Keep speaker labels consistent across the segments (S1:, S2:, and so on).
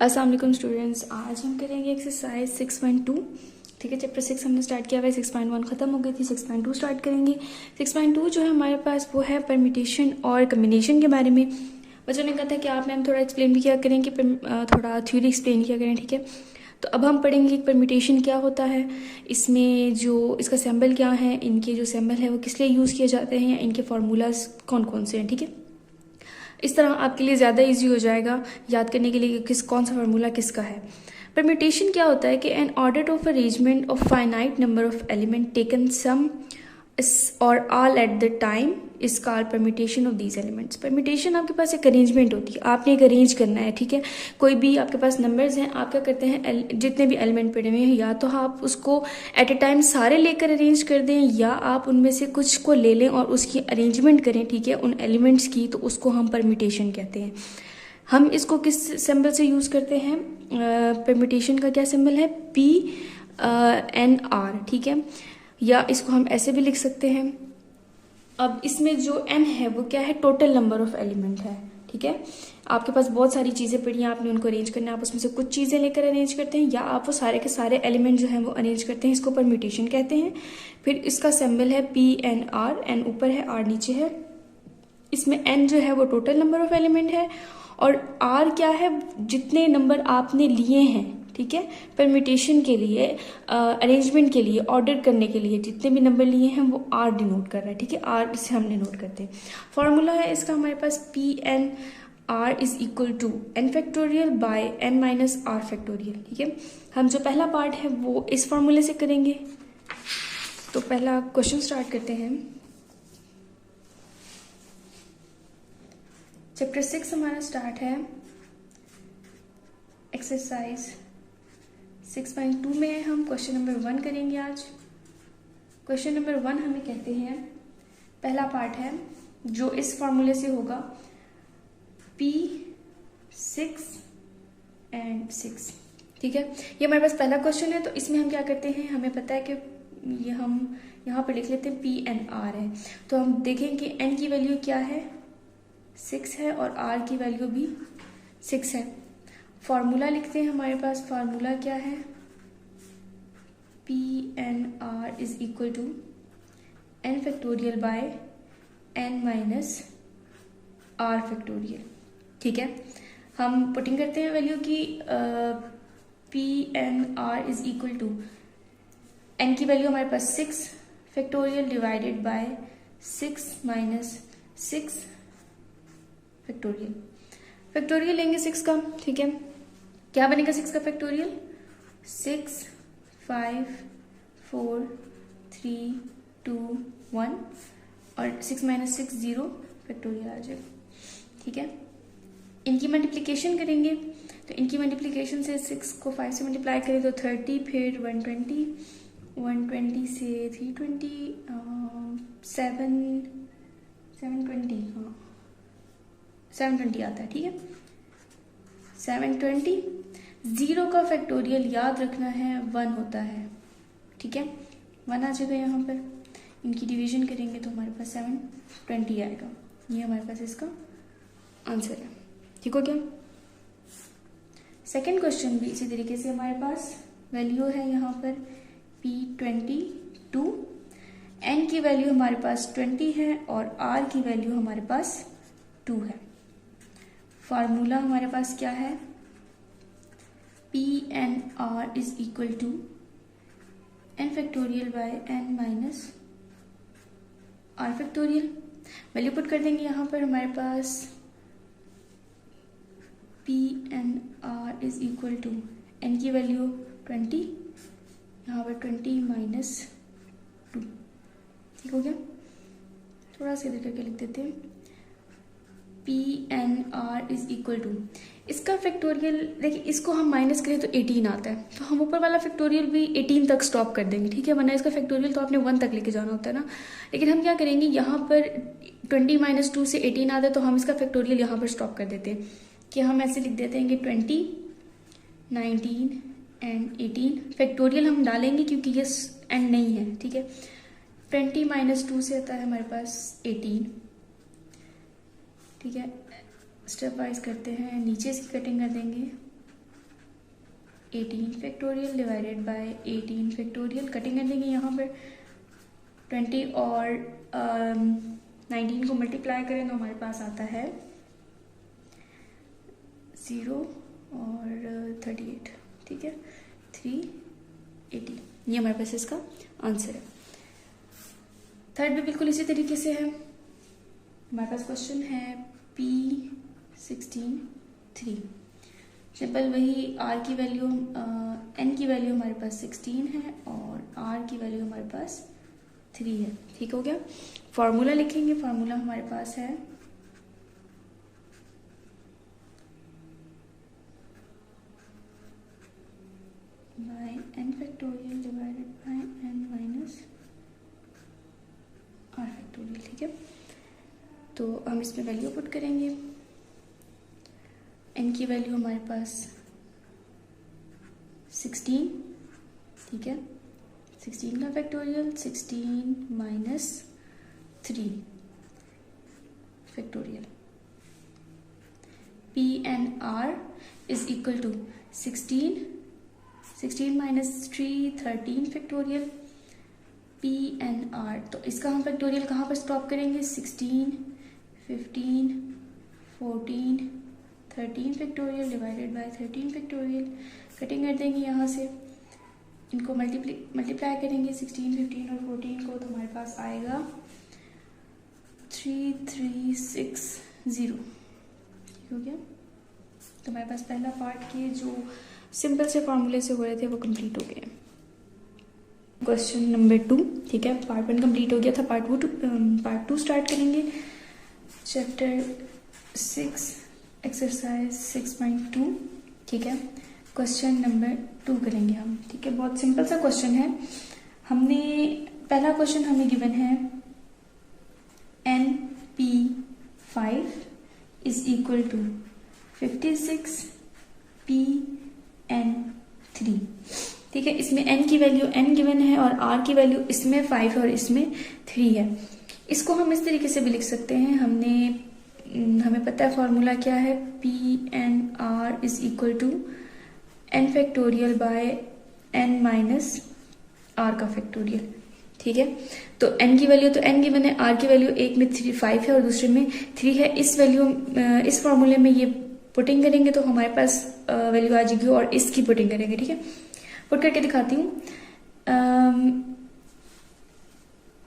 S1: अस्सलाम वालेकुम स्टूडेंट्स, आज हम करेंगे एक्सरसाइज 6.2। ठीक है, चैप्टर 6 हमने स्टार्ट किया हुआ है, 6.1 ख़त्म हो गई थी, 6.2 स्टार्ट करेंगे। 6.2 जो है हमारे पास वो है परम्यूटेशन और कम्बिनेशन के बारे में। बच्चों ने कहा था कि आप मैम थोड़ा एक्सप्लेन भी किया करें कि थोड़ा थ्योरी एक्सप्लेन किया करें। ठीक है, तो अब हम पढ़ेंगे कि परम्यूटेशन क्या होता है, इसमें जो इसका सिंबल क्या है, इनके जो सिंबल है वो किस लिए यूज़ किए जाते हैं, या इनके फार्मूलाज कौन कौन से हैं। ठीक है, इस तरह आपके लिए ज़्यादा इजी हो जाएगा याद करने के लिए कि कौन सा फार्मूला किसका है। परम्यूटेशन क्या होता है कि an order of arrangement of finite number of element taken some और all at the time is called permutation of these elements. Permutation आपके पास एक अरेंजमेंट होती है, आपने एक अरेंज करना है। ठीक है, कोई भी आपके पास नंबर्स हैं, आप क्या करते हैं, जितने भी एलिमेंट पड़े हुए हैं या तो आप उसको एट ए टाइम सारे लेकर अरेंज कर दें, या आप उनमें से कुछ को ले लें और उसकी अरेंजमेंट करें। ठीक है, उन एलिमेंट्स की, तो उसको हम परम्यूटेशन कहते हैं। हम इसको किस सिंबल से यूज़ करते हैं? परम्यूटेशन का क्या सिंबल है? PNR। ठीक है, या इसको हम ऐसे भी लिख सकते हैं। अब इसमें जो n है वो क्या है? टोटल नंबर ऑफ एलिमेंट है। ठीक है, आपके पास बहुत सारी चीज़ें पड़ी हैं, आपने उनको अरेंज करना है, आप उसमें से कुछ चीज़ें लेकर अरेंज करते हैं, या आप वो सारे के सारे एलिमेंट जो हैं वो अरेंज करते हैं, इसको परम्यूटेशन कहते हैं। फिर इसका सिंबल है PNR, n ऊपर है R नीचे है। इसमें n जो है वो टोटल नंबर ऑफ एलिमेंट है, और R क्या है? जितने नंबर आपने लिए हैं। ठीक है, परम्यूटेशन के लिए, अरेंजमेंट के लिए, ऑर्डर करने के लिए जितने भी नंबर लिए हैं वो R डिनोट कर रहा है। ठीक है, R से हम डिनोट करते हैं। फॉर्मूला है इसका हमारे पास PNR is equal to n factorial by n minus R factorial. ठीक है, हम जो पहला पार्ट है वो इस फॉर्मूले से करेंगे। तो पहला क्वेश्चन स्टार्ट करते हैं। चैप्टर 6 हमारा स्टार्ट है। एक्सरसाइज 6.2 में हम क्वेश्चन नंबर 1 करेंगे आज। क्वेश्चन नंबर 1 हमें कहते हैं, पहला पार्ट है जो इस फॉर्मूले से होगा, P6 and 6। ठीक है, ये हमारे पास पहला क्वेश्चन है। तो इसमें हम क्या करते हैं, हमें पता है कि ये हम यहाँ पर लिख लेते हैं PNR है। तो हम देखें कि n की वैल्यू क्या है? 6 है, और R की वैल्यू भी 6 है। फॉर्मूला लिखते हैं, हमारे पास फॉर्मूला क्या है? PNR is equal to n factorial by n minus R factorial. ठीक है, हम पुटिंग करते हैं वैल्यू की। PNR is equal to n की वैल्यू हमारे पास 6 factorial divided by 6 minus 6 factorial. Factorial लेंगे 6 का। ठीक है, क्या बनेगा 6 का फैक्टोरियल? 6 5 4 3 2 1, और 6 माइनस 6 0 फैक्टोरियल आ जाएगा। ठीक है, इनकी मल्टीप्लिकेशन करेंगे, तो इनकी मल्टीप्लिकेशन से 6 को 5 से मल्टीप्लाई करें तो 30, फिर 120, 120 से 320, 720, हाँ 720 आता है। ठीक है, 720। 0 का फैक्टोरियल याद रखना है 1 होता है। ठीक है, 1 आ जाएगा यहाँ पर। इनकी डिवीजन करेंगे तो हमारे पास 720 आएगा। ये हमारे पास इसका आंसर है। ठीक हो गया। सेकंड क्वेश्चन भी इसी तरीके से हमारे पास वैल्यू है यहाँ पर P22। n की वैल्यू हमारे पास 20 है, और R की वैल्यू हमारे पास 2 है। फार्मूला हमारे पास क्या है? PNR is equal to n factorial by n minus R factorial. Value put कर देंगे यहाँ पर, हमारे पास PNR is equal to n की वैल्यू 20, यहाँ पर 20 माइनस 2। ठीक हो गया, थोड़ा सा इधर करके लिख देते हैं। PNR इज इक्वल टू, इसका फैक्टोरियल देखिए, इसको हम माइनस करें तो 18 आता है, तो हम ऊपर वाला फैक्टोरियल भी 18 तक स्टॉप कर देंगे। ठीक है, वरना इसका फैक्टोरियल तो आपने 1 तक लेके जाना होता है ना। लेकिन हम क्या करेंगे, यहाँ पर 20 माइनस 2 से 18 आता है, तो हम इसका फैक्टोरियल यहाँ पर स्टॉप कर देते हैं कि हम ऐसे लिख देते हैं कि 20, 19 एंड 18। फैक्टोरियल हम डालेंगे क्योंकि ये एंड नहीं है। ठीक है, 20 माइनस 2 से आता है हमारे पास 18। ठीक है, स्टेप वाइज करते हैं, नीचे इसकी कटिंग कर देंगे, 18 factorial divided bye 18 factorial, cutting कर देंगे यहाँ पर 20 और 19 को मल्टीप्लाई करें तो हमारे पास आता है 0 और 38, ठीक है, 380, ये हमारे पास इसका आंसर है। थर्ड भी बिल्कुल इसी तरीके से है। हमारे पास क्वेश्चन है P16 सिंपल वही r की वैल्यू n की वैल्यू हमारे पास 16 है और r की वैल्यू हमारे पास 3 है। ठीक हो गया। फॉर्मूला लिखेंगे, फॉर्मूला हमारे पास है by n factorial divided by n minus r factorial. ठीक है, तो हम इसमें वैल्यू पुट करेंगे। n की वैल्यू हमारे पास 16, ठीक है, 16 का factorial 16 minus 3 factorial. p and r is equal to 16 minus 3 13 factorial. p and r, तो इसका हम फैक्टोरियल कहाँ पर स्टॉप करेंगे? 16 15 14 13 factorial divided bye 13 factorial, cutting कर देंगे यहाँ से, इनको मल्टीप्लाई करेंगे 16 15 और 14 को, तो हमारे पास आएगा 3360। ठीक हो गया। तो हमारे पास पहला पार्ट के जो सिंपल से फॉर्मूले से हो रहे थे वो कंप्लीट हो गए। क्वेश्चन नंबर 2, ठीक है, पार्ट 1 कंप्लीट हो गया था, पार्ट 2 स्टार्ट करेंगे। चैप्टर 6 एक्सरसाइज 6.2, ठीक है, क्वेश्चन नंबर 2 करेंगे हम। ठीक है, बहुत सिंपल सा क्वेश्चन है। हमने पहला क्वेश्चन हमें गिवन है NP5 is equal to 56 PN3। ठीक है, इसमें n की वैल्यू n गिवन है और r की वैल्यू इसमें 5 है और इसमें 3 है। इसको हम इस तरीके से भी लिख सकते हैं, हमें पता है फॉर्मूला क्या है, P and R is equal to n factorial by n minus r का फैक्टोरियल। ठीक है, तो n की वैल्यू तो n गिवन है, r की वैल्यू एक में 5 है और दूसरे में 3 है। इस फॉर्मूले में ये पुटिंग करेंगे तो हमारे पास वैल्यू आ जाएगी और इसकी पुटिंग करेंगे। ठीक है, पुट करके दिखाती हूँ।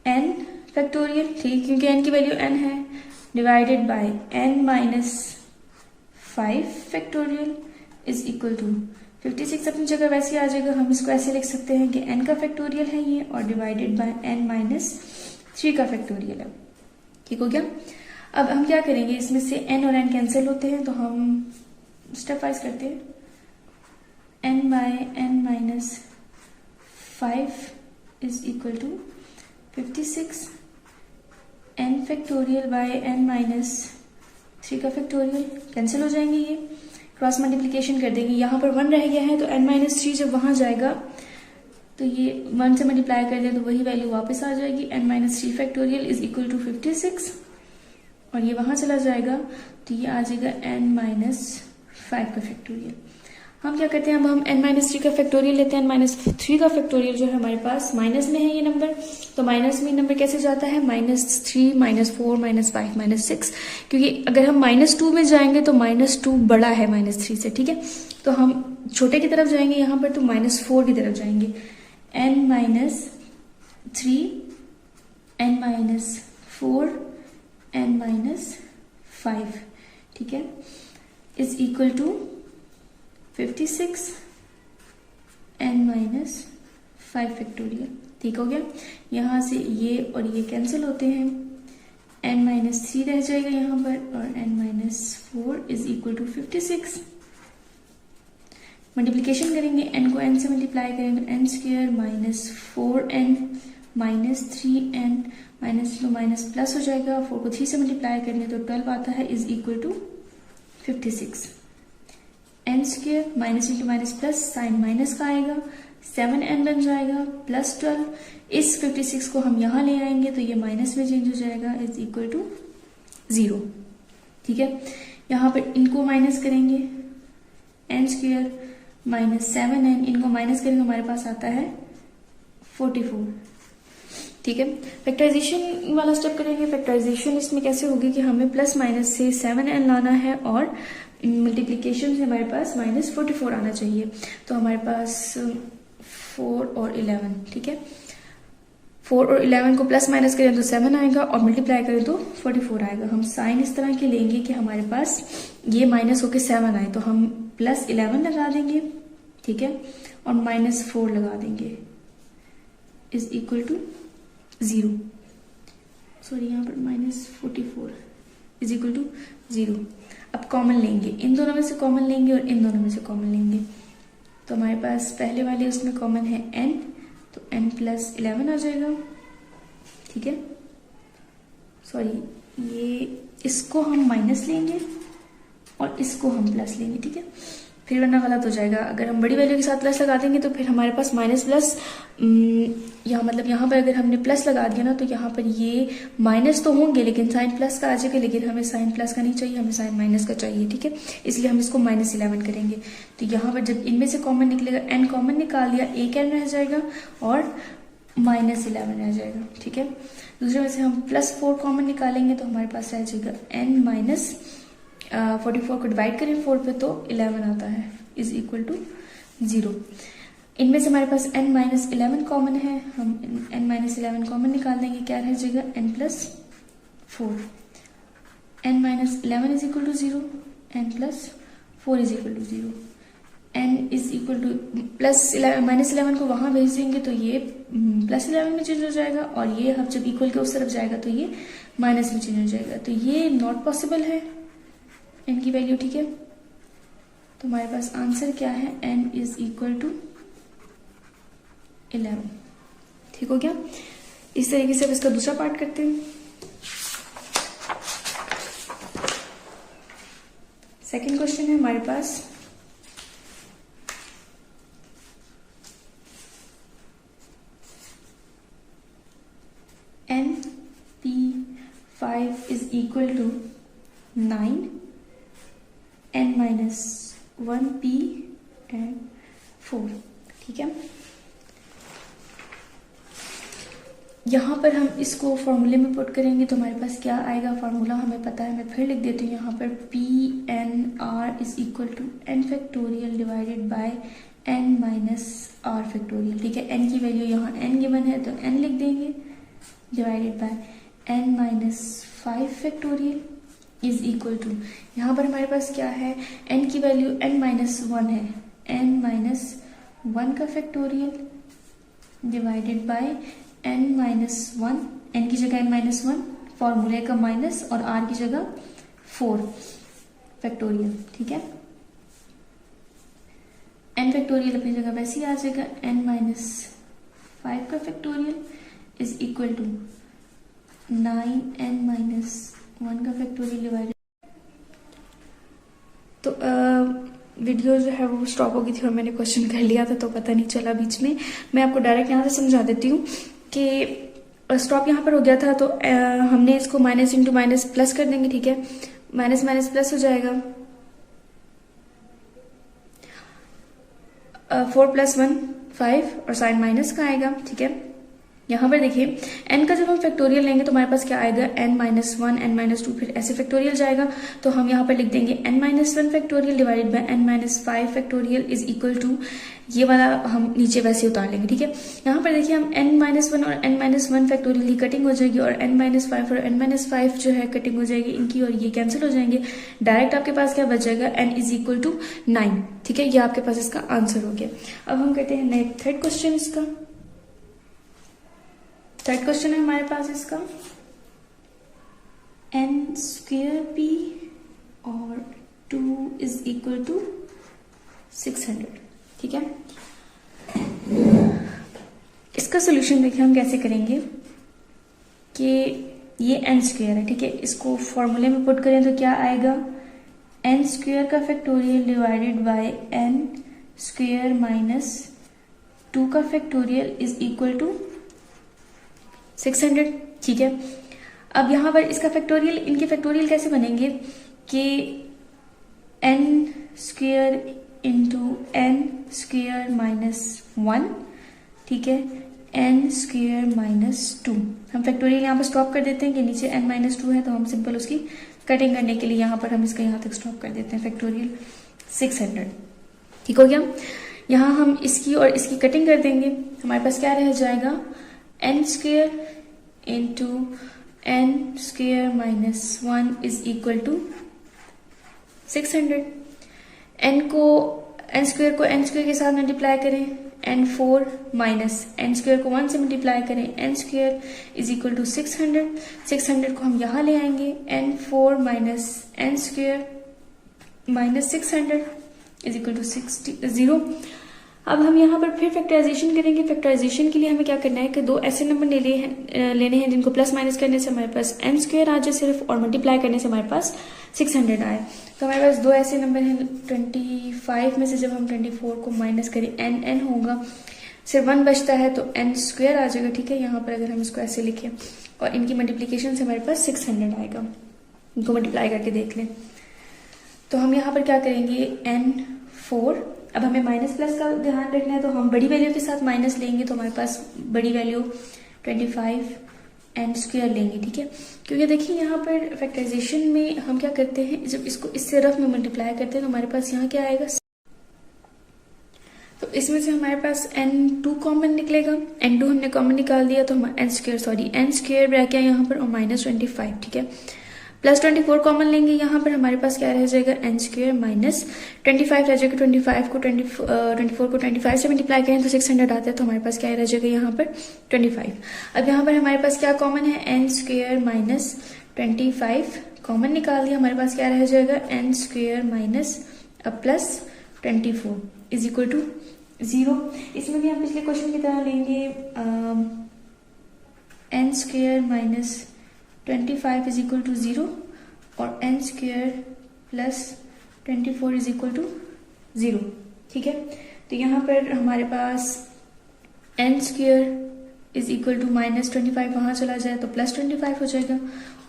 S1: n फैक्टोरियल, ठीक, क्योंकि n की वैल्यू n है, divided by n minus 5 factorial is equal to 56 अपनी जगह वैसे आ जाएगा। हम इसको ऐसे लिख सकते हैं कि n का फैक्टोरियल है ये और डिवाइडेड बाय n माइनस 3 का फैक्टोरियल है। ठीक हो गया। अब हम क्या करेंगे, इसमें से n और n कैंसिल होते हैं तो हम स्टेप वाइज करते हैं। n by n minus 5 is equal to 56, n factorial by n minus 3 का फैक्टोरियल, कैंसिल हो जाएंगे, ये क्रॉस मल्टीप्लिकेशन कर देंगे। यहाँ पर 1 रह गया है तो n माइनस 3 जब वहां जाएगा तो ये 1 से मल्टीप्लाई कर दें तो वही वैल्यू वापस आ जाएगी। n minus 3 factorial is equal to 56 और ये वहां चला जाएगा तो ये आ जाएगा n माइनस 5 का फैक्टोरियल। हम क्या करते हैं, अब हम n माइनस 3 का फैक्टोरियल लेते हैं। n माइनस 3 का फैक्टोरियल जो है हमारे पास माइनस में है ये नंबर, तो माइनस में नंबर कैसे जाता है, -3 -4 -5 -6, क्योंकि अगर हम -2 में जाएंगे तो -2 बड़ा है -3 से। ठीक है, तो हम छोटे की तरफ जाएंगे यहाँ पर तो -4 की तरफ जाएंगे। n minus 3 n minus 4 n minus 5, ठीक है, is equal to 56 n minus 5 factorial. ठीक हो गया। यहाँ से ये और ये कैंसिल होते हैं, n माइनस 3 रह जाएगा यहाँ पर और n minus 4 is equal to 56। Multiplication करेंगे, n को n से मल्टीप्लाई करेंगे, n square minus 4n minus 3n minus minus plus हो जाएगा, 4 को 3 से मल्टीप्लाई करेंगे तो 12 आता है is equal to 56। n square minus into minus plus, sign minus का आएगा, 7n बन जाएगा प्लस 12। इस 56 को हम यहाँ ले आएंगे तो ये माइनस में चेंज हो जाएगा इज इक्वल टू 0। ठीक है, यहाँ पर इनको माइनस करेंगे, n स्क्वायर -7n, इनको माइनस करेंगे हमारे पास आता है 44। ठीक है, फैक्टराइजेशन वाला स्टेप करेंगे। फैक्टराइजेशन इसमें कैसे होगी कि हमें प्लस माइनस से 7n लाना है और मल्टीप्लीकेशन से हमारे पास -44 आना चाहिए। तो हमारे पास 4 और 11, ठीक है, 4 और 11 को प्लस माइनस करें तो 7 आएगा और मल्टीप्लाई करें तो 44 आएगा। हम साइन इस तरह के लेंगे कि हमारे पास ये माइनस होके 7 आए, तो हम +11 लगा देंगे, ठीक है, और -4 लगा देंगे, इज इक्वल टू 0। सॉरी, यहाँ पर -44 इज इक्वल टू 0। अब कॉमन लेंगे, इन दोनों में से कॉमन लेंगे और इन दोनों में से कॉमन लेंगे। तो हमारे पास पहले वाले उसमें कॉमन है n, तो n + 11 आ जाएगा, ठीक है। सॉरी, ये इसको हम माइनस लेंगे और इसको हम प्लस लेंगे, ठीक है, फिर वरना गलत हो जाएगा। अगर हम बड़ी वैल्यू के साथ प्लस लगा देंगे तो फिर हमारे पास माइनस प्लस, यहाँ मतलब यहाँ पर अगर हमने प्लस लगा दिया ना तो यहाँ पर ये माइनस तो होंगे लेकिन साइन प्लस का आ जाएगा, लेकिन हमें साइन प्लस का नहीं चाहिए, हमें साइन माइनस का चाहिए, ठीक है, इसलिए हम इसको -11 करेंगे। तो यहाँ पर जब इनमें से कॉमन निकलेगा, n कॉमन निकाल दिया, एक n रह जाएगा और -11 रह जाएगा, ठीक है। दूसरे में से हम +4 कॉमन निकालेंगे तो हमारे पास रह जाएगा n - 44 को डिवाइड करें 4 पे तो 11 आता है, इज इक्वल टू 0। इनमें से हमारे पास n - 11 कॉमन है, हम n - 11 कॉमन निकाल देंगे, क्या रह जाएगा n + 4। n - 11 is equal to 0, n + 4 is equal to 0। n is equal to -11 को वहां भेज देंगे तो ये +11 में चेंज हो जाएगा, और ये हम जब इक्वल के उस तरफ जाएगा तो ये माइनस में चेंज हो जाएगा। तो ये नॉट पॉसिबल है n की वैल्यू, ठीक है। तो हमारे पास आंसर क्या है, n इज इक्वल टू 11, ठीक हो गया। इस तरीके से अब इसका दूसरा पार्ट करते हैं। सेकंड क्वेश्चन है हमारे पास, NP5 is equal to 9, n - 1p and 4, ठीक है। यहाँ पर हम इसको फॉर्मूले में पुट करेंगे तो हमारे पास क्या आएगा, फार्मूला हमें पता है, मैं फिर लिख देती हूँ यहाँ पर, PNR is equal to n factorial divided by n - r factorial, ठीक है। n की वैल्यू यहाँ n गिवन है तो n लिख देंगे, divided by n - 5 factorial is equal to, यहाँ पर हमारे पास क्या है, n की वैल्यू n - 1 है, n - 1 का factorial divided by n - 1, n की जगह n - 1, फॉर्मूले का माइनस, और r की जगह 4 फैक्टोरियल, ठीक है। n फैक्टोरियल अपनी जगह वैसे ही आ जाएगा, n - 5 का factorial is equal to 9n - 1 का फैक्टोरियल डिवाइडेड। तो वीडियो जो है वो स्टॉप हो गई थी और मैंने क्वेश्चन कर लिया था तो पता नहीं चला बीच में। मैं आपको डायरेक्ट यहाँ से समझा देती हूँ कि स्टॉप यहाँ पर हो गया था, तो हमने इसको माइनस इंटू माइनस प्लस कर देंगे, ठीक है, माइनस माइनस प्लस हो जाएगा, 4 + 1 5 और साइन माइनस का आएगा, ठीक है। यहाँ पर देखिए n का जब हम फैक्टोरियल लेंगे तो हमारे पास क्या आएगा, n - 1 n - 2 फिर ऐसे फैक्टोरियल जाएगा, तो हम यहाँ पर लिख देंगे n - 1 factorial divided by n - 5 factorial is equal to, ये वाला हम नीचे वैसे उतार लेंगे, ठीक है। यहाँ पर देखिए हम n - 1 और n - 1 फैक्टोरियल की कटिंग हो जाएगी और n - 5 और n - 5 जो है कटिंग हो जाएगी इनकी, और ये कैंसिल हो जाएंगे। डायरेक्ट आपके पास क्या बच जाएगा, n इज इक्वल टू 9, ठीक है। ये आपके पास इसका आंसर हो गया। अब हम कहते हैं नेक्स्ट थर्ड क्वेश्चन। इसका थर्ड क्वेश्चन है हमारे पास इसका, n² और 2 इज इक्वल टू 600, ठीक है। इसका सोल्यूशन देखिए हम कैसे करेंगे कि ये n² है, ठीक है, इसको फॉर्मूले में पुट करें तो क्या आएगा, n² का factorial divided bye n² minus 2 का फैक्टोरियल इज इक्वल टू 600, ठीक है। अब यहाँ पर इसका फैक्टोरियल, इनके फैक्टोरियल कैसे बनेंगे कि n² into n square minus 1, ठीक है, एन स्क्वेयर माइनस 2। हम फैक्टोरियल यहाँ पर स्टॉप कर देते हैं कि नीचे n माइनस 2 है, तो हम सिंपल उसकी कटिंग करने के लिए यहाँ पर हम इसका यहाँ तक स्टॉप कर देते हैं, फैक्टोरियल 600। ठीक हो गया। यहाँ हम इसकी और इसकी कटिंग कर देंगे, हमारे पास क्या रह जाएगा, N square into n square minus 1 is equal to 600। N square को एन स्क्वेयर के साथ मल्टीप्लाई करें, n4 माइनस एन स्क्वेयर को 1 से मल्टीप्लाई करें, n square is equal to 600। 600 को हम यहाँ ले आएंगे, n4 minus n square minus 600 is equal to 0। अब हम यहाँ पर फिर फैक्टराइजेशन करेंगे। फैक्टराइजेशन के लिए हमें क्या करना है कि दो ऐसे नंबर लेने हैं जिनको प्लस माइनस करने से हमारे पास एन स्क्वेयर आ जाए सिर्फ, और मल्टीप्लाई करने से हमारे पास 600 आए। तो हमारे पास दो ऐसे नंबर हैं, 25 में से जब हम 24 को माइनस करें n होगा, सिर्फ 1 बचता है तो n स्क्वेयर आ जाएगा। ठीक है, यहाँ पर अगर हम इसको ऐसे लिखें और इनकी मल्टीप्लीकेशन से हमारे पास 600 आएगा। इनको मल्टीप्लाई करके देख लें तो हम यहाँ पर क्या करेंगे, n4, अब हमें माइनस प्लस का ध्यान रखना है तो हम बड़ी वैल्यू के साथ माइनस लेंगे, तो हमारे पास बड़ी वैल्यू 25 एन स्क्वेयर लेंगे। ठीक है, क्योंकि देखिए यहाँ पर फैक्टराइजेशन में हम क्या करते हैं, जब इसको इससे रफ में मल्टीप्लाई करते हैं तो हमारे पास यहाँ क्या आएगा, तो इसमें से हमारे पास n2 कॉमन निकलेगा। n2 हमने कॉमन निकाल दिया तो हम एन स्क्वेयर रह गया यहाँ पर, और माइनस 25। ठीक है, प्लस 24 कॉमन लेंगे, यहाँ पर हमारे पास क्या रह जाएगा, एन स्क्वेयर माइनस 25 रह जाएगा। 24 को 25 से मल्टीप्लाई करें तो 600 आता है, तो हमारे पास क्या रह जाएगा यहाँ पर 25। अब यहाँ पर हमारे पास क्या कॉमन है, एन स्क्वेयर माइनस 25 कॉमन निकाल दिया, हमारे पास क्या रह जाएगा, N square minus plus 24 is equal to 0। इसमें भी हम पिछले क्वेश्चन की तरह लेंगे, N square minus 25 is equal to 0 और N square plus 24 is equal to 0। ठीक है, तो यहाँ पर हमारे पास N square is equal to minus 25 वहां चला जाए तो प्लस 25 हो जाएगा,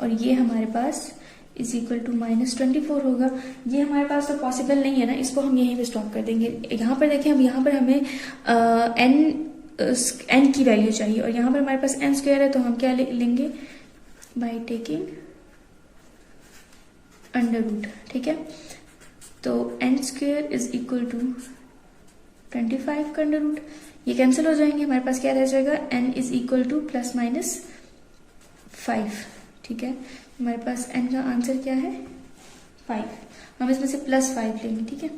S1: और ये हमारे पास इज इक्वल टू माइनस 24 होगा। ये हमारे पास तो पॉसिबल नहीं है ना, इसको हम यहीं पे स्टॉप कर देंगे। यहाँ पर देखें, अब यहाँ पर हमें एन की वैल्यू चाहिए, और यहाँ पर हमारे पास एन स्क्वेयर है, तो हम क्या लेंगे, बाई टेकिंग अंडर रूट। ठीक है, तो n square is equal to 25 का अंडर रूट, ये कैंसिल हो जाएंगे, हमारे पास क्या रह जाएगा, n is equal to plus minus 5। ठीक है, हमारे पास एन का आंसर क्या है, 5। हम इसमें से प्लस 5 लेंगे। ठीक है,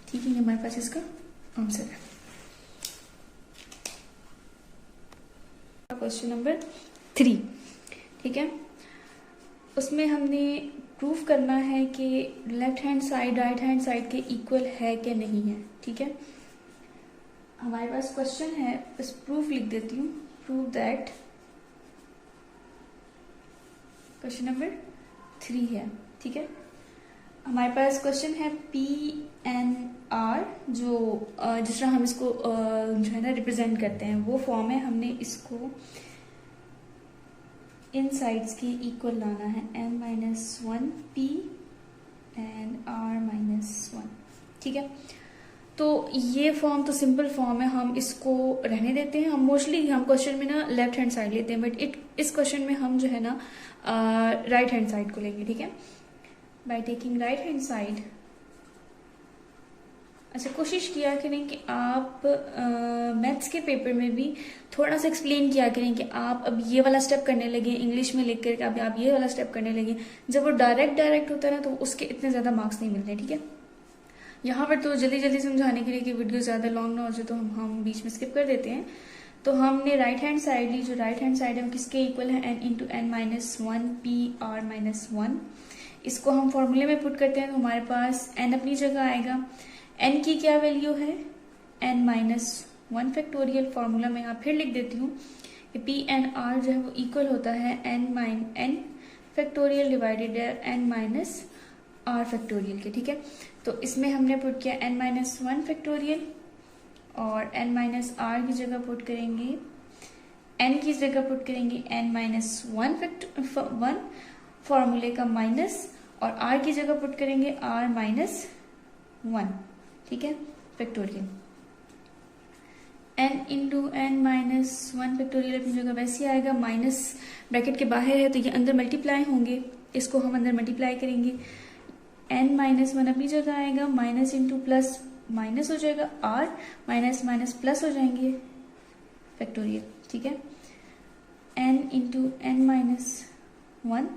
S1: ठीक है, ये हमारे पास इसका आंसर है। क्वेश्चन नंबर 3, ठीक है, उसमें हमने प्रूफ करना है कि left hand side right hand side के इक्वल है कि नहीं है। ठीक है, हमारे पास क्वेश्चन है, बस प्रूफ लिख देती हूँ, प्रूव दैट, क्वेश्चन नंबर 3 है। ठीक है, हमारे पास क्वेश्चन है PNR, जो जिस तरह हम इसको जो है ना रिप्रेजेंट करते हैं वो फॉर्म है, हमने इसको इन साइड्स के इक्वल लाना है, n-1 P एंड R-1। ठीक है, तो ये फॉर्म तो सिंपल फॉर्म है, हम इसको रहने देते हैं। हम मोस्टली हम क्वेश्चन में ना लेफ्ट हैंड साइड लेते हैं, बट इस क्वेश्चन में हम जो है ना राइट हैंड साइड को लेंगे। ठीक है, by taking right hand side, अच्छा कोशिश किया करें कि आप मैथ्स के पेपर में भी थोड़ा सा एक्सप्लेन किया करें कि आप अब ये वाला स्टेप करने लगे, इंग्लिश में लिख कर अब आप ये वाला स्टेप करने लगे। जब वो डायरेक्ट होता है ना तो उसके इतने ज़्यादा मार्क्स नहीं मिलते। ठीक है, यहाँ पर तो जल्दी जल्दी समझाने के लिए कि वीडियो ज़्यादा लॉन्ग ना हो जाए तो हम बीच में स्किप कर देते हैं। तो हमने राइट हैंड साइड ली, जो राइट हैंड साइड है वो किसके इक्वल है, n इंटू n-1 PR-1। इसको हम फॉर्मूले में पुट करते हैं तो हमारे पास n अपनी जगह आएगा। n की क्या वैल्यू है, n-1 फैक्टोरियल। फॉर्मूला में यहाँ फिर लिख देती हूँ कि PNR जो है वो इक्वल होता है n factorial divided n-r factorial के। ठीक है, तो इसमें हमने पुट किया n-1 फैक्टोरियल, और n-r की जगह पुट करेंगे, n की जगह पुट करेंगे n-1 फॉर्मूले का माइनस, और r की जगह पुट करेंगे r माइनस 1, ठीक है, factorial. n into n minus 1 factorial अपनी जगह वैसे ही आएगा, माइनस ब्रैकेट के बाहर है तो ये अंदर मल्टीप्लाई होंगे, इसको हम अंदर मल्टीप्लाई करेंगे। n माइनस 1 अपनी जगह आएगा, माइनस इंटू प्लस माइनस हो जाएगा, r माइनस माइनस प्लस हो जाएंगे फैक्टोरियल, ठीक है। n इंटू एन माइनस 1,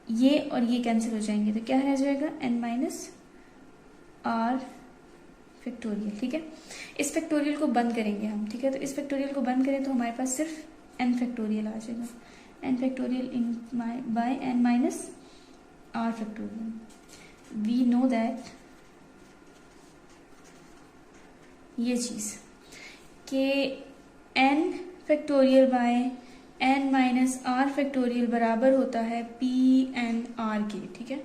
S1: ये और ये कैंसिल हो जाएंगे तो क्या रह जाएगा, n माइनस r फैक्टोरियल, ठीक है। इस फैक्टोरियल को बंद करेंगे हम, ठीक है, तो इस फैक्टोरियल को बंद करें तो हमारे पास सिर्फ n फैक्टोरियल आ जाएगा, n फैक्टोरियल इन by n minus r factorial. We know that ये चीज कि n factorial by n minus r factorial बराबर होता है p n r के, ठीक है।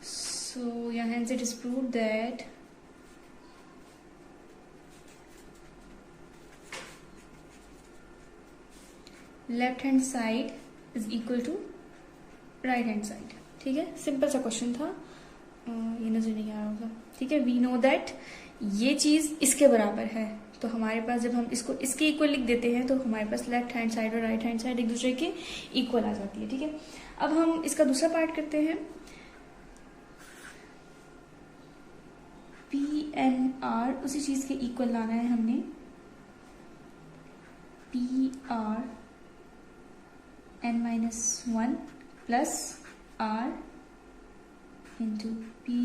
S1: सो यहाँ से it is prove that left hand side is equal to right hand side, ठीक है। सिंपल सा क्वेश्चन था, ये नजर नहीं आ रहा होगा, ठीक है। वी नो दैट ये चीज इसके बराबर है, तो हमारे पास जब हम इसको इसके इक्वल लिख देते हैं तो हमारे पास लेफ्ट हैंड साइड और राइट हैंड साइड एक दूसरे के इक्वल आ जाती है, ठीक है। अब हम इसका दूसरा पार्ट करते हैं। पी एन आर उसी चीज के इक्वल लाना है हमने, p r n minus 1 plus r into p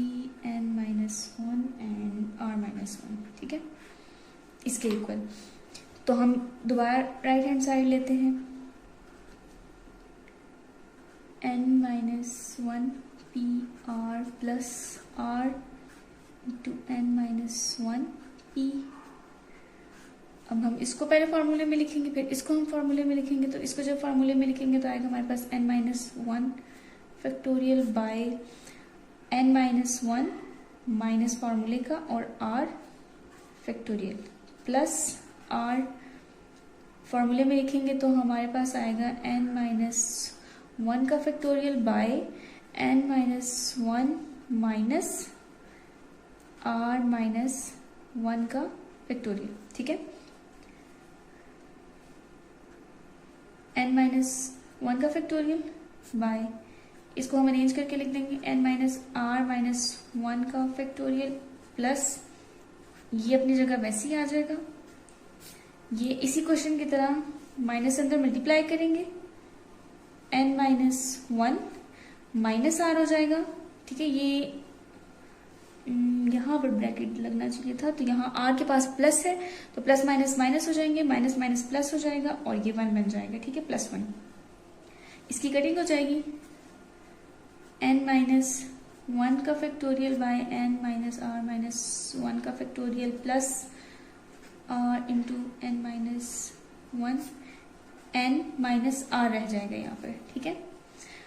S1: n minus 1 and r minus 1, ठीक है, इसके इक्वल। तो हम दोबारा राइट हैंड साइड लेते हैं, n minus 1 p r plus r into n minus 1 p. अब हम इसको पहले फार्मूले में लिखेंगे, फिर इसको हम फार्मूले में लिखेंगे, तो इसको जब फार्मूले में लिखेंगे तो आएगा हमारे पास n minus 1 factorial by n minus 1 minus फार्मूले का और r फैक्टोरियल प्लस r फार्मूले में लिखेंगे तो हमारे पास आएगा n माइनस 1 का factorial by n minus 1 minus r minus 1 का फैक्टोरियल, ठीक है। n माइनस 1 का फैक्टोरियल बाय, इसको हम अरेंज करके लिख देंगे, n माइनस r माइनस 1 का फैक्टोरियल प्लस ये अपनी जगह वैसे ही आ जाएगा, ये इसी क्वेश्चन की तरह माइनस अंदर मल्टीप्लाई करेंगे, n माइनस 1 माइनस r हो जाएगा, ठीक है। ये यहाँ पर ब्रैकेट लगना चाहिए था, तो यहाँ r के पास प्लस है तो प्लस माइनस माइनस हो जाएंगे, माइनस माइनस प्लस हो जाएगा और ये 1 बन जाएगा, ठीक है, प्लस 1। इसकी कटिंग हो जाएगी, n माइनस 1 का factorial by n minus r minus 1 का factorial plus r into n minus 1 n minus r रह जाएगा यहाँ पर, ठीक है।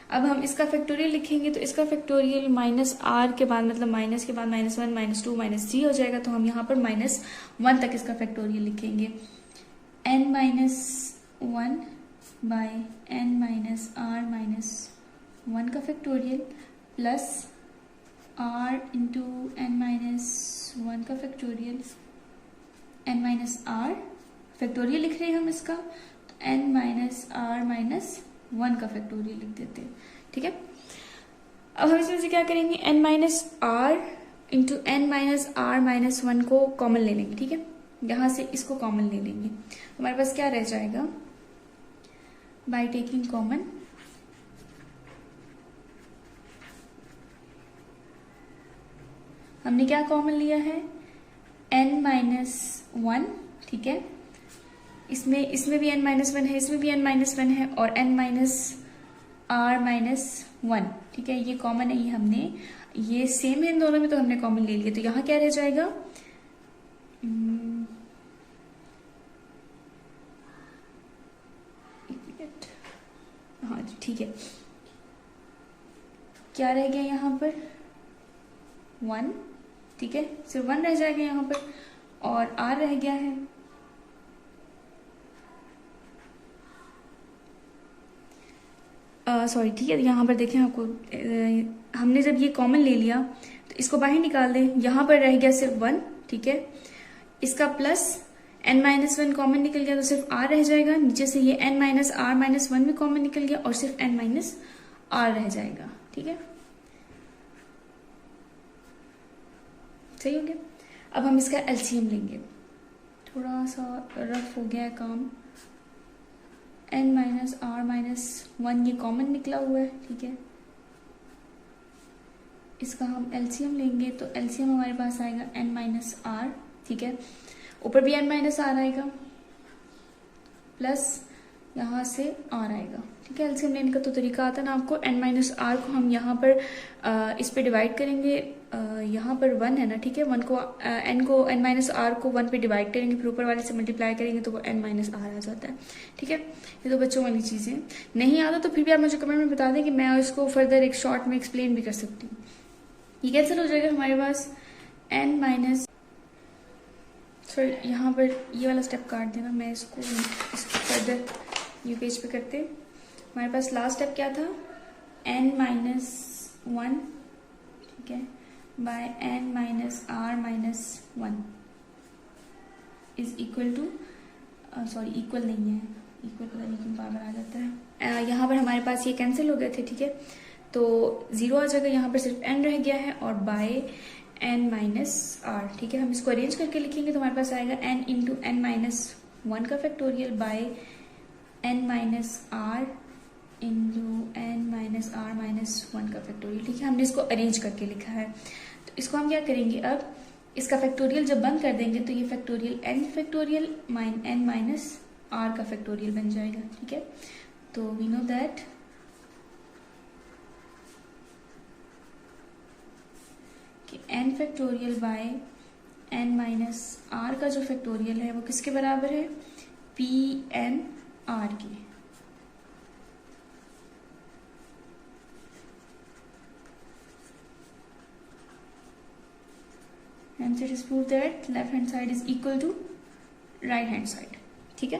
S1: अब हम इसका फैक्टोरियल लिखेंगे तो इसका फैक्टोरियल माइनस आर के बाद मतलब माइनस के बाद माइनस 1 माइनस 2 माइनस 3 हो जाएगा, तो हम यहाँ पर माइनस 1 तक इसका फैक्टोरियल लिखेंगे, n minus 1 by n minus r minus 1 का factorial plus r into n minus 1 का factorial, n minus r factorial लिख रहे हैं हम इसका, तो n माइनस r माइनस 1 का फैक्टोरियल लिख देते हैं, ठीक है। अब हम इसमें से क्या करेंगे, n minus r into n minus r minus 1 को कॉमन ले लेंगे, ठीक है, यहां से इसको कॉमन ले लेंगे, हमारे पास क्या रह जाएगा, बाय टेकिंग कॉमन हमने क्या कॉमन लिया है, n माइनस 1, ठीक है, इसमें भी n माइनस 1 है, इसमें भी n माइनस 1 है और n माइनस r माइनस 1, ठीक है, ये कॉमन है, ये हमने ये सेम है इन दोनों में तो हमने कॉमन ले लिया, तो यहाँ क्या रह जाएगा, हाँ जी ठीक है, क्या रह गया यहाँ पर 1, ठीक है, सिर्फ 1 रह जाएगा यहाँ पर और r रह गया है सॉरी, ठीक है, यहाँ पर देखें आपको हमने जब ये कॉमन ले लिया तो इसको बाहर निकाल दें, यहाँ पर रह गया सिर्फ 1, ठीक है, इसका प्लस n-1 कॉमन निकल गया तो सिर्फ r रह जाएगा, नीचे से ये n-r-1 भी कॉमन निकल गया और सिर्फ n-r रह जाएगा, ठीक है, सही हो गया। अब हम इसका एलसीएम लेंगे, थोड़ा सा रफ हो गया है काम, n-r-1 ये कॉमन निकला हुआ है, ठीक है, इसका हम एलसीएम लेंगे तो एलसीएम हमारे पास आएगा n-r, ठीक है, ऊपर भी n-r आएगा प्लस यहाँ से r आएगा, ठीक है। एलसीएम लेने का तो तरीका आता है ना आपको, n-r को हम यहाँ पर इस पे डिवाइड करेंगे, यहाँ पर 1 है ना, ठीक है, 1 को n-r को 1 पे डिवाइड करेंगे, फिर ऊपर वाले से मल्टीप्लाई करेंगे तो वो n-r आ जाता है, ठीक है। ये तो बच्चों वाली चीज़ें, नहीं आता तो फिर भी आप मुझे कमेंट में बता दें कि मैं इसको फर्दर एक शॉर्ट में एक्सप्लेन भी कर सकती हूँ। ये कैंसिल हो जाएगा हमारे पास सॉरी यहाँ पर ये वाला स्टेप काट देना, मैं इसको फर्दर न्यू पेज पे करते। हमारे पास लास्ट स्टेप क्या था, n-1, ठीक है, by n-r-1 is equal to, sorry equal नहीं है, इक्वल पता नहीं क्यों बार बार आ जाता है, यहाँ पर हमारे पास ये कैंसिल हो गए थे, ठीक है, तो 0 आ जाएगा, यहाँ पर सिर्फ n रह गया है और बाय n-r, ठीक है। हम इसको अरेंज करके लिखेंगे तो हमारे पास आएगा n इंटू n-1 का factorial bye n-r into n-r-1 का फैक्टोरियल, ठीक है, हमने इसको अरेंज करके लिखा है। तो इसको हम क्या करेंगे, अब इसका फैक्टोरियल जब बंद कर देंगे तो ये फैक्टोरियल n फैक्टोरियल n-r का फैक्टोरियल बन जाएगा, ठीक है। तो वी नो दैट कि n फैक्टोरियल बाय n-r का जो फैक्टोरियल है वो किसके बराबर है, p(n)r के। Hence it is proved that left hand side is equal to right hand side, ठीक है।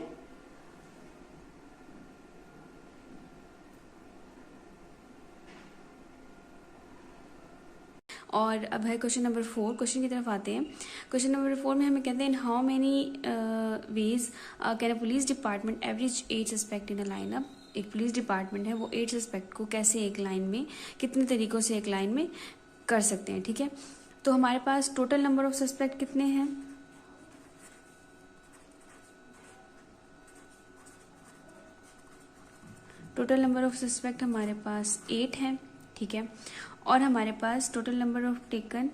S1: और अब है क्वेश्चन नंबर 4, क्वेश्चन की तरफ आते हैं। क्वेश्चन नंबर 4 में हमें कहते हैं in how many ways can a police department average 8 suspect in a lineup. एक पुलिस डिपार्टमेंट है वो 8 सस्पेक्ट को कैसे एक लाइन में, कितने तरीकों से एक लाइन में कर सकते हैं, ठीक है। तो हमारे पास टोटल नंबर ऑफ सस्पेक्ट कितने हैं, टोटल नंबर ऑफ सस्पेक्ट हमारे पास 8 हैं, ठीक है, और हमारे पास total number of taken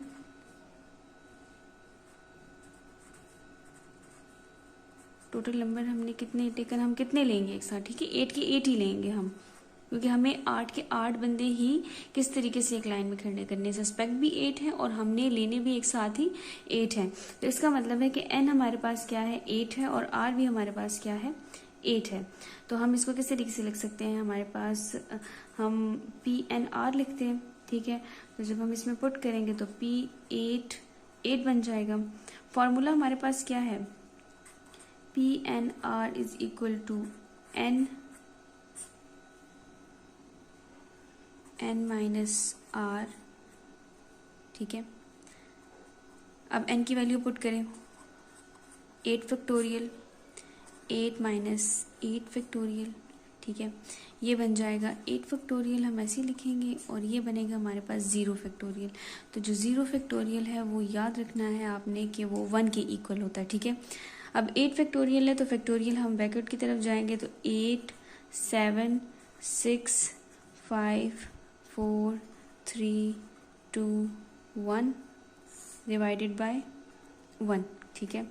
S1: total number हमने कितने टेकन, हम कितने लेंगे एक साथ, ठीक है, 8 के 8 ही लेंगे हम, क्योंकि हमें 8 के 8 बंदे ही किस तरीके से एक लाइन में खड़े करने, सस्पेक्ट भी 8 है और हमने लेने भी एक साथ ही 8 हैं। तो इसका मतलब है कि n हमारे पास क्या है, 8 है, और r भी हमारे पास क्या है, 8 है। तो हम इसको किस तरीके से लिख सकते हैं, हमारे पास हम p(n)r लिखते हैं, ठीक है। तो जब हम इसमें पुट करेंगे तो p8 बन जाएगा। फॉर्मूला हमारे पास क्या है, p(n)r is equal to n-r, ठीक है। अब n की वैल्यू पुट करें, 8 फैक्टोरियल 8 माइनस 8 फैक्टोरियल, ठीक है, ये बन जाएगा 8 फैक्टोरियल, हम ऐसे ही लिखेंगे, और ये बनेगा हमारे पास 0 फैक्टोरियल। तो जो 0 फैक्टोरियल है वो याद रखना है आपने कि वो 1 के इक्वल होता है, ठीक है। अब 8 फैक्टोरियल है तो फैक्टोरियल हम ब्रैकेट की तरफ जाएंगे तो 8 7 6 5 4 3 2 1 डिवाइडेड बाय 1, ठीक है।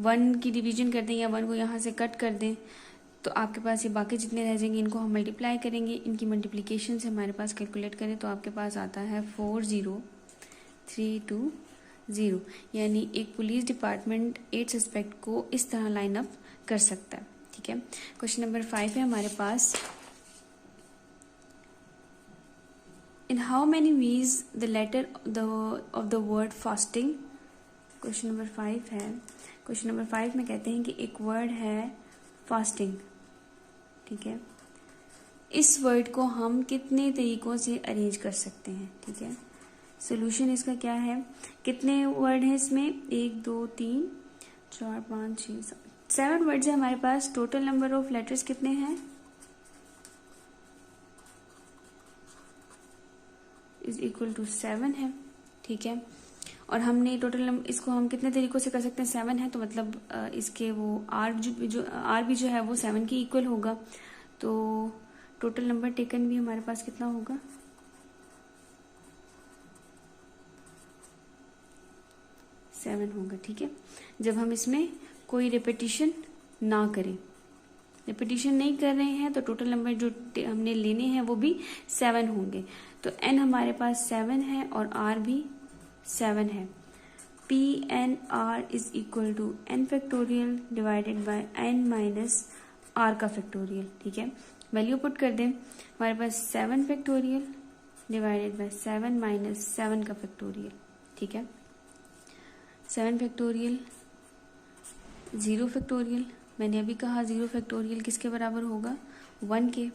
S1: 1 की डिवीजन कर दें या 1 को यहाँ से कट कर दें तो आपके पास ये बाकी जितने रह जाएंगे इनको हम मल्टीप्लाई करेंगे, इनकी मल्टीप्लिकेशन से हमारे पास कैलकुलेट करें तो आपके पास आता है 40320, यानी एक पुलिस डिपार्टमेंट 8 सस्पेक्ट को इस तरह लाइन अप कर सकता है, ठीक है। क्वेश्चन नंबर 5 है हमारे पास, in how many ways the letter of the word fasting. Question number 5 है, क्वेश्चन नंबर 5 में कहते हैं कि एक वर्ड है फास्टिंग, ठीक है,
S2: इस वर्ड को हम कितने तरीकों से अरेंज कर सकते हैं, ठीक है। सोल्यूशन इसका क्या है, कितने वर्ड हैं इसमें, 1 2 3 4 5 6 7 वर्ड्स है हमारे पास। टोटल नंबर ऑफ लेटर्स कितने हैं, इज इक्वल टू 7 है, ठीक है। और हमने टोटल नंबर इसको हम कितने तरीकों से कर सकते हैं, 7 है तो मतलब इसके वो आर आर भी जो है वो 7 के इक्वल होगा। तो टोटल नंबर टेकन भी हमारे पास कितना होगा, 7 होगा, ठीक है। जब हम इसमें कोई रिपीटिशन ना करें, रिपीटिशन नहीं कर रहे हैं तो टोटल नंबर जो हमने लेने हैं वो भी 7 होंगे। तो n हमारे पास 7 है और r भी 7 है। P n r is equal to n factorial divided by n minus r का फैक्टोरियल, ठीक है। वैल्यू पुट कर दें, हमारे पास 7 फैक्टोरियल डिवाइडेड बाय 7 माइनस 7 का फैक्टोरियल, ठीक है। 7 फैक्टोरियल 0 फैक्टोरियल, मैंने अभी कहा 0 फैक्टोरियल किसके बराबर होगा, 1 के।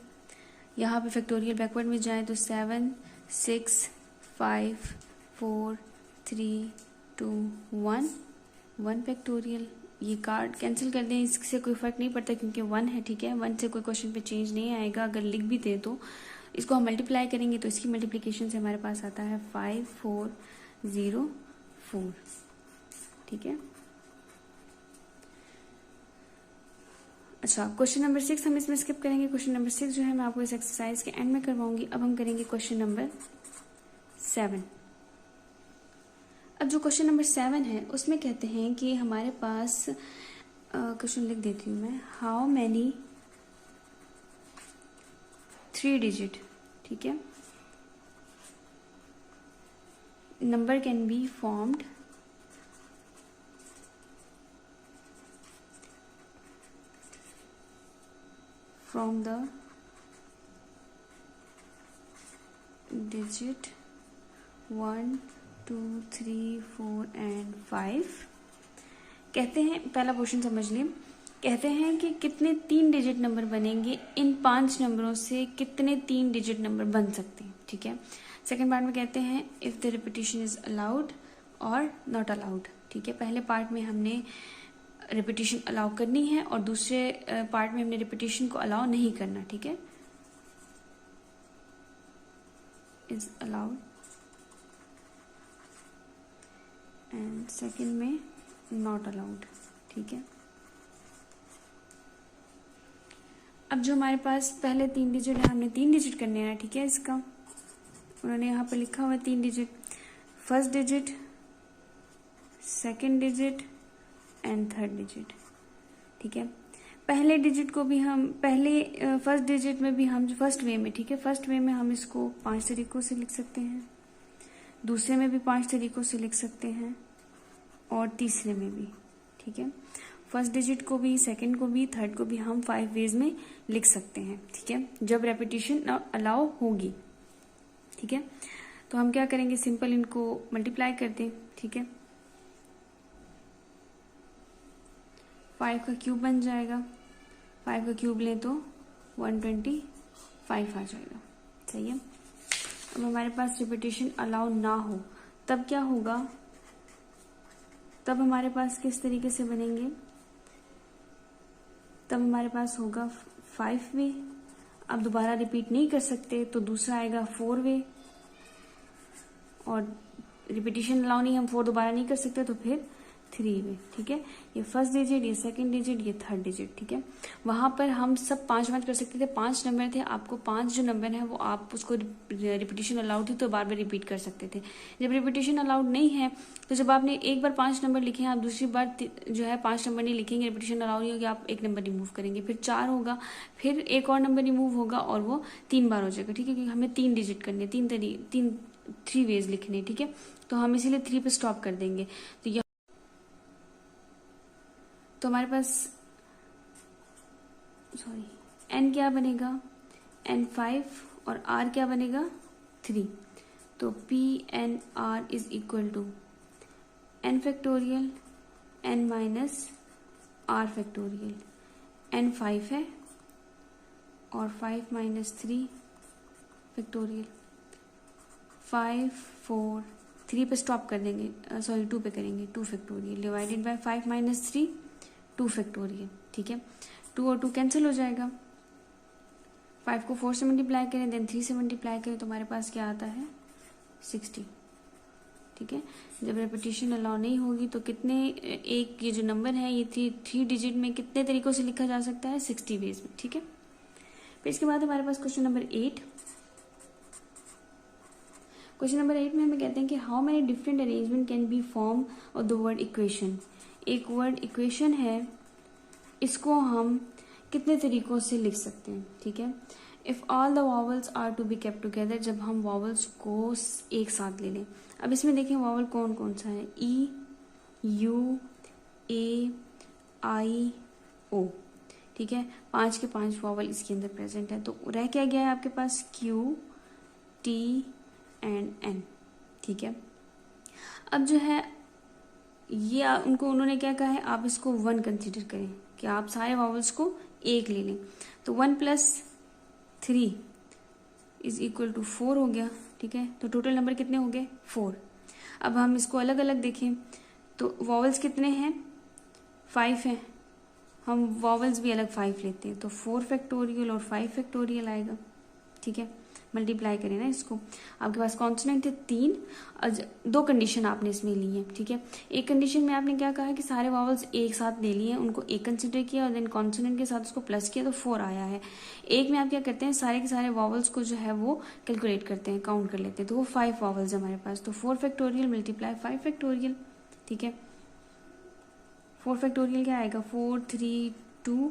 S2: यहाँ पे फैक्टोरियल बैकवर्ड में जाए तो 7 6 5 4 3 2 1 फैक्टोरियल। ये कार्ड कैंसिल कर दें, इससे कोई फर्क नहीं पड़ता क्योंकि 1 है, ठीक है। 1 से कोई क्वेश्चन पे चेंज नहीं आएगा। अगर लिख भी दे तो इसको हम मल्टीप्लाई करेंगे तो इसकी मल्टीप्लिकेशन से हमारे पास आता है 5 4 0 4, ठीक है। अच्छा, क्वेश्चन नंबर 6 हम इसमें स्किप करेंगे। क्वेश्चन नंबर 6 जो है मैं आपको इस एक्सरसाइज के एंड में करवाऊंगी। अब हम करेंगे क्वेश्चन नंबर 7। अब जो क्वेश्चन नंबर 7 है उसमें कहते हैं कि हमारे पास क्वेश्चन लिख देती हूँ मैं, हाउ मैनी 3 डिजिट, ठीक है, number can be formed from the digit 1 2 3 4 and 5। कहते हैं, पहला पोर्शन समझ लें। कहते हैं कि कितने 3 डिजिट नंबर बनेंगे, इन 5 नंबरों से कितने 3 डिजिट नंबर बन सकते हैं, ठीक है। सेकेंड पार्ट में कहते हैं if the repetition is allowed और नॉट अलाउड, ठीक है। पहले पार्ट में हमने रिपीटिशन अलाउ करनी है और दूसरे पार्ट में हमने रिपीटिशन को अलाउ नहीं करना, ठीक है। इज अलाउड एंड सेकंड में नॉट अलाउड, ठीक है। अब जो हमारे पास पहले 3 डिजिट है, हमने 3 डिजिट करने हैं, ठीक है। इसका उन्होंने यहाँ पर लिखा हुआ है 3 digit, first digit, second digit and third digit, ठीक है। पहले डिजिट को भी हम पहले फर्स्ट डिजिट में भी हम फर्स्ट वे में, ठीक है, फर्स्ट वे में हम इसको 5 तरीकों से लिख सकते हैं, दूसरे में भी 5 तरीकों से लिख सकते हैं और तीसरे में भी, ठीक है। फर्स्ट डिजिट को भी, सेकंड को भी, थर्ड को भी हम 5 वेज में लिख सकते हैं, ठीक है, जब रेपिटेशन अलाउ होगी, ठीक है। तो हम क्या करेंगे, सिंपल इनको मल्टीप्लाई कर दें, ठीक है। 5 का क्यूब बन जाएगा, 5 का क्यूब लें तो 125 आ जाएगा, सही है। अब हमारे पास रिपीटिशन अलाउ ना हो तब क्या होगा, तब हमारे पास किस तरीके से बनेंगे, तब हमारे पास होगा 5 वे। अब दोबारा रिपीट नहीं कर सकते तो दूसरा आएगा 4 वे, और रिपीटिशन अलाउ नहीं, हम 4 दोबारा नहीं कर सकते तो फिर 3 वे, ठीक है। ये फर्स्ट डिजिट, ये सेकंड डिजिट, ये थर्ड डिजिट, ठीक है। वहां पर हम सब 5 कर सकते थे, 5 नंबर थे, आपको 5 जो नंबर है वो आप उसको रिपीटिशन अलाउड थी तो बार बार रिपीट कर सकते थे। जब रिपीटिशन अलाउड नहीं है तो जब आपने एक बार 5 नंबर लिखे हैं, आप दूसरी बार जो है 5 नंबर नहीं लिखेंगे, रिपीटिशन अलाउड नहीं होगी, आप 1 नंबर रिमूव करेंगे, फिर 4 होगा, फिर एक और नंबर रिमूव होगा और वो 3 बार हो जाएगा, ठीक है। क्योंकि हमें 3 डिजिट करने, 3 वेज लिखने, ठीक है। तो हम इसीलिए 3 पे स्टॉप कर देंगे। तो हमारे पास n क्या बनेगा, n5 और r क्या बनेगा 3। तो p n r is equal to n factorial n minus r factorial. n 5 है और 5 माइनस 3 फैक्टोरियल, 5 4 3 पे स्टॉप कर देंगे, सॉरी 2 पे करेंगे, 2 factorial divided bye 5 minus 3 2 factorial. ठीक है, 2 और 2 कैंसिल हो जाएगा। 5 को 4 से मल्टीप्लाई करें, देन 3 से मल्टीप्लाई करें तो हमारे पास क्या आता है 60। ठीक है, जब रेपिटेशन अलाउ नहीं होगी तो कितने, एक ये जो नंबर है ये थ्री डिजिट में कितने तरीकों से लिखा जा सकता है, 60 वेज में। ठीक है, फिर इसके बाद हमारे पास क्वेश्चन नंबर 8। क्वेश्चन नंबर 8 में हमें कहते हैं कि how many different arrangement can be form of the word equation. एक वर्ड इक्वेशन है, इसको हम कितने तरीकों से लिख सकते हैं। ठीक है, if all the vowels are to be kept together, जब हम वॉवल्स को एक साथ ले लें। अब इसमें देखें वॉवल कौन कौन सा है, ई, यू, ए, आई, ओ। ठीक है, 5 के 5 वॉवल इसके अंदर प्रेजेंट है, तो रह क्या गया है आपके पास, क्यू, टी एंड एन। ठीक है, अब जो है ये उन्होंने क्या कहा है, आप इसको 1 कंसिडर करें कि आप सारे वॉवल्स को एक ले लें। तो 1 + 3 इज इक्वल टू 4 हो गया। ठीक है, तो टोटल नंबर कितने हो गए, 4। अब हम इसको अलग अलग देखें तो वॉवल्स कितने हैं, 5 हैं, हम वॉवल्स भी अलग 5 लेते हैं, तो 4 फैक्टोरियल और 5 फैक्टोरियल आएगा। ठीक है, मल्टीप्लाई करें ना इसको, आपके पास कॉन्सोनेंट है 3, और 2 कंडीशन आपने इसमें ली है। ठीक है, एक कंडीशन में आपने क्या कहा कि सारे वॉवल्स एक साथ ले लिए, उनको एक कंसिडर किया और देन कॉन्सोनेंट के साथ उसको प्लस किया तो 4 आया है। एक में आप क्या करते हैं, सारे के सारे वॉवल्स को जो है वो कैलकुलेट करते हैं, काउंट कर लेते हैं, तो वो 5 वॉवल्स हमारे पास, तो 4 फैक्टोरियल मल्टीप्लाई 5 फैक्टोरियल। ठीक है, 4 फैक्टोरियल क्या आएगा, 4 3 2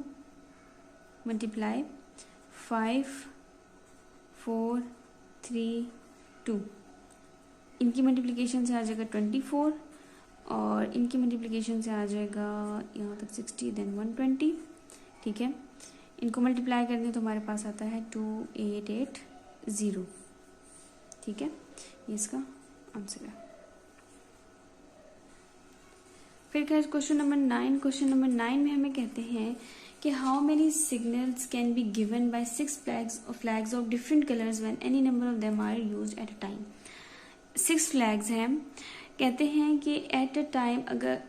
S2: मल्टीप्लाई 5 4 3 2, इनकी मल्टीप्लिकेशन से आ जाएगा 24 और इनकी मल्टीप्लिकेशन से आ जाएगा यहाँ तक 60 देन 120। ठीक है, इनको मल्टीप्लाई कर दें तो हमारे पास आता है 2880। ठीक है, ये इसका आंसर है। फिर क्या क्वेश्चन नंबर 9। क्वेश्चन नंबर 9 में हमें कहते हैं कि how many signals can be given by 6 flags of different colours when any number of them are used at a time. 6 flags हैं, कहते हैं कि एट अ टाइम अगर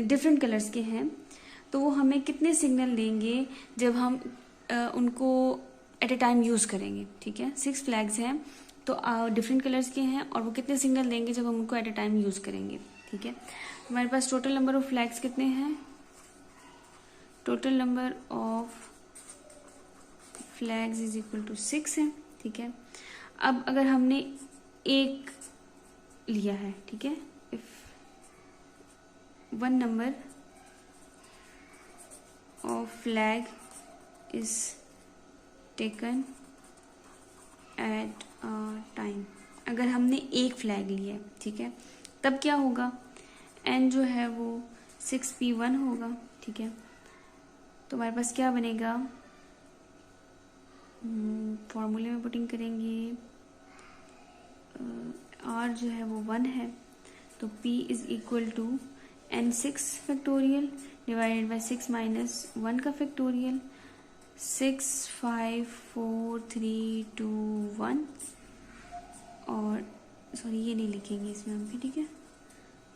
S2: डिफरेंट कलर्स के हैं तो वो हमें कितने सिग्नल देंगे जब हम उनको एट अ टाइम यूज करेंगे। ठीक है, 6 फ्लैग्स हैं तो डिफरेंट कलर्स के हैं और वो कितने सिग्नल देंगे जब हम उनको एट अ टाइम यूज करेंगे। ठीक है, हमारे पास टोटल नंबर ऑफ फ्लैग्स कितने हैं, total number of flags is equal to 6 है। ठीक है, अब अगर हमने एक लिया है, ठीक है, if 1 number of flag is taken at a time, अगर हमने एक फ्लैग लिया है, ठीक है, तब क्या होगा, n जो है वो 6p1 होगा। ठीक है, तो हमारे पास क्या बनेगा, फॉर्मूले में पुटिंग करेंगे, r जो है वो 1 है, तो p is equal to n6 factorial divided by 6 minus 1 का फैक्टोरियल, 6 5 4 3 2 1, और सॉरी ये नहीं लिखेंगे इसमें हम भी। ठीक है,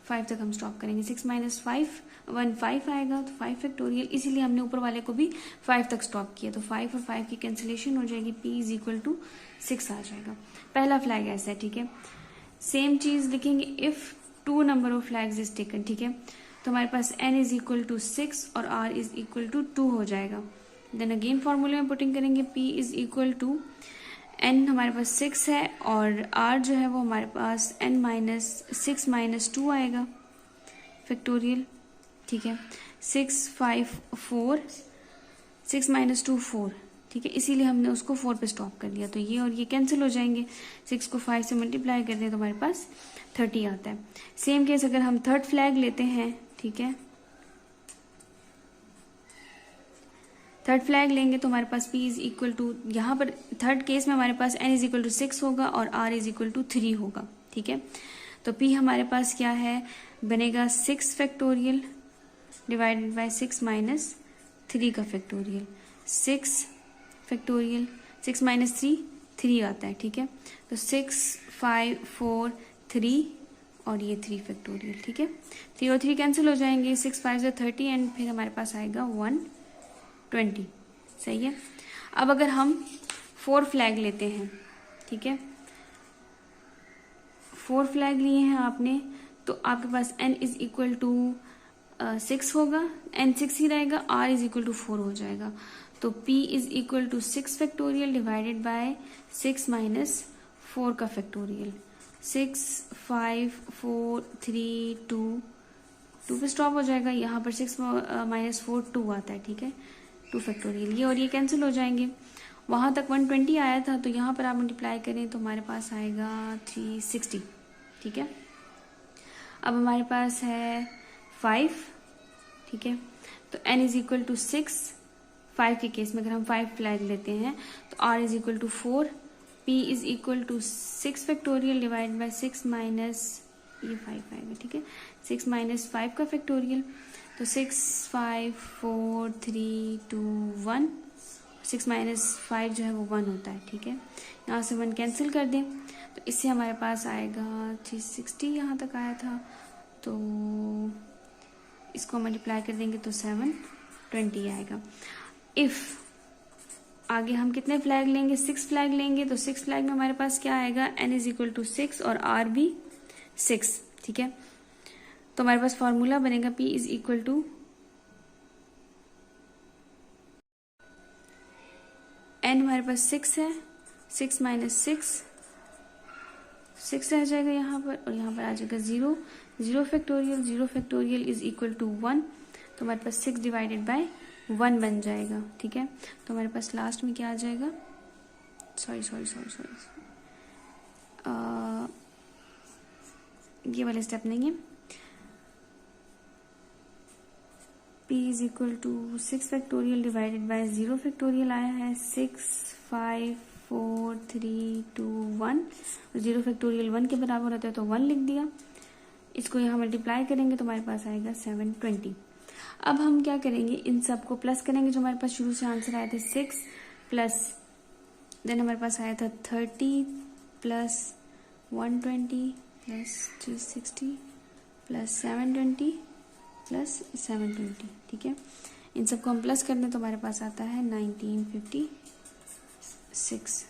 S2: 5 तक हम स्टॉप करेंगे, 6 माइनस 5 1 5 आएगा, तो 5 फैक्टोरियल, इसीलिए हमने ऊपर वाले को भी 5 तक स्टॉप किया, तो 5 और 5 की कैंसिलेशन हो जाएगी, p इज इक्वल टू 6 आ जाएगा। पहला फ्लैग ऐसा है। ठीक है, सेम चीज लिखेंगे if 2 number of flags is taken. ठीक है, तो हमारे पास n इज इक्वल टू 6 और r इज इक्वल टू 2 हो जाएगा। देन अगेन फॉर्मूले में पुटिंग करेंगे, p is equal to n हमारे पास 6 है और r जो है वो हमारे पास n माइनस 6 माइनस 2 आएगा फैक्टोरियल। ठीक है, 6 5 4 6 माइनस 2 4। ठीक है, इसीलिए हमने उसको 4 पे स्टॉप कर दिया, तो ये और ये कैंसिल हो जाएंगे, 6 को 5 से मल्टीप्लाई कर दें तो हमारे पास 30 आता है। सेम केस अगर हम थर्ड फ्लैग लेते हैं, ठीक है, थर्ड फ्लैग लेंगे तो हमारे पास p इज इक्वल टू, यहाँ पर थर्ड केस में हमारे पास n इज इक्वल टू 6 होगा और r इज इक्वल टू 3 होगा। ठीक है, तो p हमारे पास क्या है, बनेगा 6 फैक्टोरियल डिवाइडेड बाय 6 माइनस 3 का फैक्टोरियल, 6 फैक्टोरियल, 6 माइनस 3 3 आता है, ठीक है। तो 6 5 4 3 और ये 3 फैक्टोरियल, ठीक है। 3 और 3 कैंसिल हो जाएंगे, 6 5 से 30 एंड फिर हमारे पास आएगा 120, सही है। अब अगर हम 4 फ्लैग लेते हैं, ठीक है, 4 फ्लैग लिए हैं आपने, तो आपके पास n इज इक्वल टू 6 होगा, n 6 ही रहेगा, r इज इक्वल टू 4 हो जाएगा। तो p is equal to 6 factorial divided by 6 minus 4 का फैक्टोरियल। 6 5 4 3 2 पे स्टॉप हो जाएगा, यहाँ पर 6 माइनस 4 2 आता है, ठीक है, 2 फैक्टोरियल। ये और ये कैंसिल हो जाएंगे, वहां तक 120 आया था, तो यहाँ पर आप मल्टीप्लाई करें तो हमारे पास आएगा 360, ठीक है। अब हमारे पास है 5, ठीक है, तो n इज इक्वल टू 6, 5 के केस में अगर हम 5 फ्लैग लेते हैं तो r is equal to 4, p is equal to 6 factorial divide by 6 minus ये 5 आएगा, ठीक है, 6 माइनस 5 का फैक्टोरियल। तो 6 5 4 3 2 1, 6 माइनस 5 जो है वो 1 होता है, ठीक है। यहाँ से 1 कैंसिल कर दें तो इससे हमारे पास आएगा 360, यहाँ तक आया था, तो इसको मल्टीप्लाई कर देंगे तो 720 आएगा। इफ आगे हम कितने फ्लैग लेंगे, 6 फ्लैग लेंगे, तो 6 फ्लैग में हमारे पास क्या आएगा, n इज इक्वल टू 6 और r भी 6, ठीक है। तो हमारे पास फॉर्मूला बनेगा p is equal to n हमारे पास 6 है, 6 माइनस 6 रह जाएगा यहाँ पर, और यहाँ पर आ जाएगा 0 0 factorial, 0 factorial is equal to 1, तो हमारे पास 6 डिवाइडेड बाय 1 बन जाएगा, ठीक है। तो हमारे पास लास्ट में क्या आ जाएगा, सॉरी ये वाला स्टेप नहीं है, p is equal to 6 factorial divided by 0 factorial आया है, 6 5 4 3 2 1, 0 फैक्टोरियल 1 के बराबर होता है तो 1 लिख दिया। इसको यहाँ मल्टीप्लाई करेंगे तो हमारे पास आएगा 720। अब हम क्या करेंगे, इन सबको प्लस करेंगे, जो हमारे पास शुरू से आंसर आए थे 6 प्लस देन हमारे पास आया था 30 प्लस 120 प्लस 360 प्लस 720 प्लस 720, ठीक है। इन सबको हम प्लस कर दें तो हमारे पास आता है 1956।